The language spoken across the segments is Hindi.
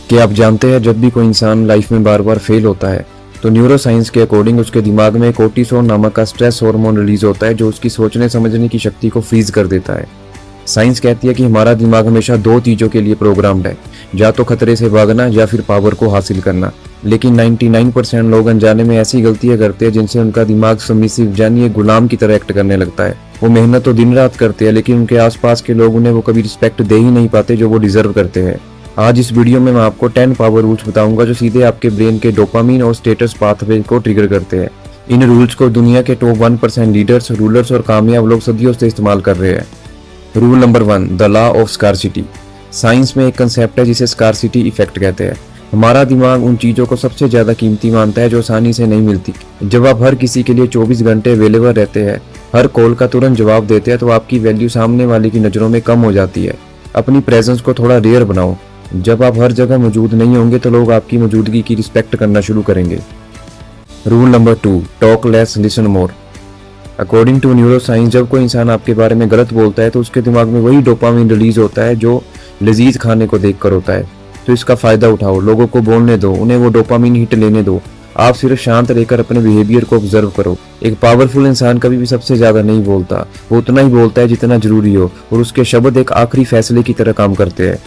कि आप जानते हैं जब भी कोई इंसान लाइफ में बार बार फेल होता है तो न्यूरो साइंस के अकॉर्डिंग उसके दिमाग में कोर्टिसोल नामक का स्ट्रेस हार्मोन रिलीज होता है जो उसकी सोचने समझने की शक्ति को फ्रीज कर देता है। साइंस कहती है कि हमारा दिमाग हमेशा दो चीज़ों के लिए प्रोग्राम्ड है, या तो खतरे से भागना या फिर पावर को हासिल करना। लेकिन 99% लोग अनजाने में ऐसी गलतियां करते हैं जिनसे उनका दिमाग सबमिसिव यानी एक गुलाम की तरह एक्ट करने लगता है। वो मेहनत तो दिन रात करते हैं लेकिन उनके आसपास के लोग उन्हें वो कभी रिस्पेक्ट दे ही नहीं पाते जो वो डिजर्व करते हैं। आज इस वीडियो में मैं आपको 10 पावर रूल्स बताऊंगा जो सीधे आपके ब्रेन के डोपामीन और स्टेटस पाथवे को ट्रिगर करते हैं। इन रूल्स को दुनिया के टॉप 1% लीडर्स, रूलर्स और कामयाब लोग सदियों से इस्तेमाल कर रहे हैं। Rule number 1, the law of scarcity. Science में एक कंसेप्ट है जिसे स्कार्सिटी इफेक्ट कहते हैं। हमारा दिमाग उन चीज़ों को सबसे ज़्यादा कीमती मानता है जो आसानी से नहीं मिलती। जब आप हर किसी के लिए 24 घंटे अवेलेबल रहते हैं, हर कॉल का तुरंत जवाब देते हैं, तो आपकी वैल्यू सामने वाले की नज़रों में कम हो जाती है। अपनी प्रेजेंस को थोड़ा रेयर बनाओ। जब आप हर जगह मौजूद नहीं होंगे तो लोग आपकी मौजूदगी की रिस्पेक्ट करना शुरू करेंगे। Rule number 2, talk less listen more. According to neuro science, जब कोई इंसान आपके बारे में गलत बोलता है तो उसके दिमाग में वही डोपामिन रिलीज होता है जो लजीज खाने को देखकर होता है। तो इसका फायदा उठाओ, लोगों को बोलने दो, उन्हें वो डोपामिन हिट लेने दो। आप सिर्फ शांत रहकर अपने बिहेवियर को ऑब्जर्व करो। एक पावरफुल इंसान कभी भी सबसे ज्यादा नहीं बोलता, वो उतना ही बोलता है जितना जरूरी हो, और उसके शब्द एक आखिरी फैसले की तरह काम करते हैं।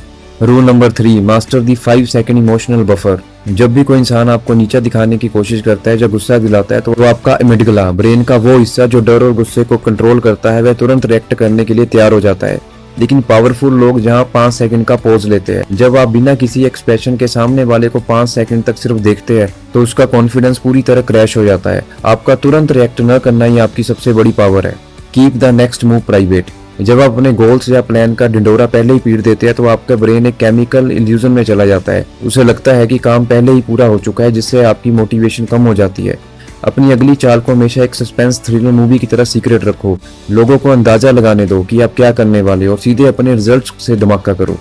रूल नंबर 3, मास्टर दी 5 सेकंड इमोशनल बफर। जब भी कोई इंसान आपको नीचा दिखाने की कोशिश करता है, जब गुस्सा दिलाता है, तो वो आपका एमिगडाला, ब्रेन का वो हिस्सा जो डर और गुस्से को कंट्रोल करता है, वह तुरंत रिएक्ट करने के लिए तैयार हो जाता है। लेकिन पावरफुल लोग जहां 5 सेकंड का पॉज लेते हैं, जब आप बिना किसी एक्सप्रेशन के सामने वाले को 5 सेकंड तक सिर्फ देखते हैं, तो उसका कॉन्फिडेंस पूरी तरह क्रैश हो जाता है। आपका तुरंत रिएक्ट न करना ही आपकी सबसे बड़ी पावर है। Keep the next move private. जब आप अपने गोल्स या प्लान का ढिंडोरा पहले ही पीट देते हैं तो आपका ब्रेन एक केमिकल इल्यूजन में चला जाता है। उसे लगता है कि काम पहले ही पूरा हो चुका है, जिससे आपकी मोटिवेशन कम हो जाती है। अपनी अगली चाल को हमेशा एक सस्पेंस थ्रिलर मूवी की तरह सीक्रेट रखो। लोगों को अंदाजा लगाने दो कि आप क्या करने वाले हो और सीधे अपने रिजल्ट्स से धमाका करो।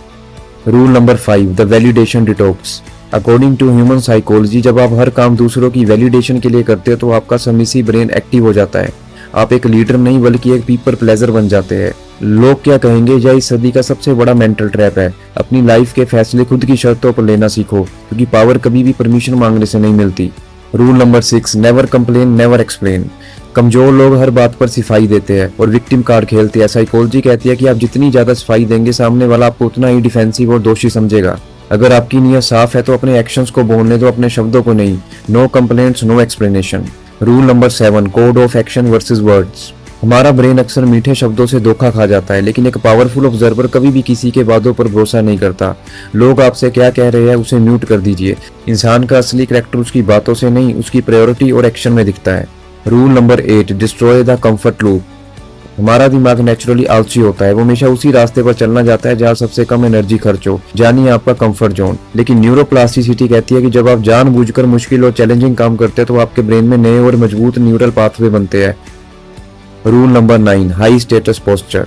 Rule number 5, the validation detox. According to human psychology, जब आप हर काम दूसरों की वैलिडेशन के लिए करते हो तो आपका सबमिसिव ब्रेन एक्टिव हो जाता है। आप एक लीडर नहीं बल्कि एक पीपल प्लेजर बन जाते हैं। लोग क्या कहेंगे या इस सदी का सबसे बड़ा मेंटल ट्रैप है। अपनी लाइफ के फैसले खुद की शर्तों पर लेना सीखो, क्योंकि पावर कभी भी परमिशन मांगने से नहीं मिलती। Rule number 6, never complain never explain. कमजोर लोग हर बात पर सिफाई देते हैं और विक्टिम कार्ड खेलते हैं। साइकोलॉजी कहती है कि आप जितनी ज्यादा सफाई देंगे, सामने वाला आपको उतना ही डिफेंसिव और दोषी समझेगा। अगर आपकी नीयत साफ है तो अपने एक्शंस को बोलने दो, अपने शब्दों को नहीं। No complaints, no explanation. Rule number 7, code of action versus words. हमारा ब्रेन अक्सर मीठे शब्दों से धोखा खा जाता है, लेकिन एक पावरफुल ऑब्जर्वर कभी भी किसी के वादों पर भरोसा नहीं करता। लोग आपसे क्या कह रहे हैं उसे म्यूट कर दीजिए। इंसान का असली कैरेक्टर उसकी बातों से नहीं, उसकी प्रायोरिटी और एक्शन में दिखता है। Rule number 8, destroy the comfort loop. हमारा दिमाग नेचुरली आलसी होता है, वो हमेशा उसी रास्ते पर चलना चाहता है जहाँ सबसे कम एनर्जी खर्च हो, यानी आपका कंफर्ट जोन। लेकिन न्यूरोप्लास्टिसिटी कहती है कि जब आप जानबूझकर मुश्किल और चैलेंजिंग काम करते हैं तो आपके ब्रेन में नए और मजबूत न्यूरल पाथवे बनते हैं। Rule number 9, high status posture.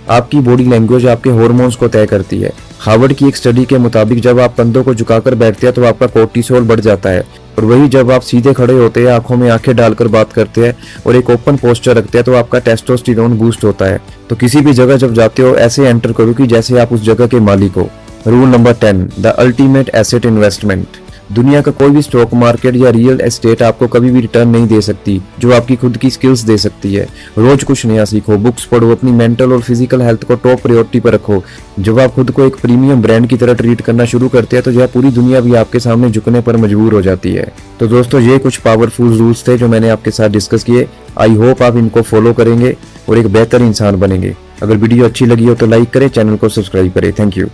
आपकी बॉडी लैंग्वेज आपके हार्मोन्स को तय करती है। हार्वर्ड की एक स्टडी के मुताबिक जब आप कंधों को झुकाकर बैठते हैं तो आपका कोर्टिसोल बढ़ जाता है, और वही जब आप सीधे खड़े होते हैं, आंखों में आंखें डालकर बात करते हैं और एक ओपन पोस्चर रखते हैं, तो आपका टेस्टोस्टेरोन बूस्ट होता है। तो किसी भी जगह जब जाते हो ऐसे एंटर करो कि जैसे आप उस जगह के मालिक हो। Rule number 10, the ultimate asset investment. दुनिया का कोई भी स्टॉक मार्केट या रियल एस्टेट आपको कभी भी रिटर्न नहीं दे सकती जो आपकी खुद की स्किल्स दे सकती है। रोज कुछ नया सीखो, बुक्स पढ़ो, अपनी मेंटल और फिजिकल हेल्थ को टॉप प्रायोरिटी पर रखो। जब आप खुद को एक प्रीमियम ब्रांड की तरह ट्रीट करना शुरू करते हैं तो यह पूरी दुनिया भी आपके सामने झुकने पर मजबूर हो जाती है। तो दोस्तों, ये कुछ पावरफुल रूल्स थे जो मैंने आपके साथ डिस्कस किए। आई होप आप इनको फॉलो करेंगे और एक बेहतर इंसान बनेंगे। अगर वीडियो अच्छी लगी हो तो लाइक करें, चैनल को सब्सक्राइब करें। Thank you.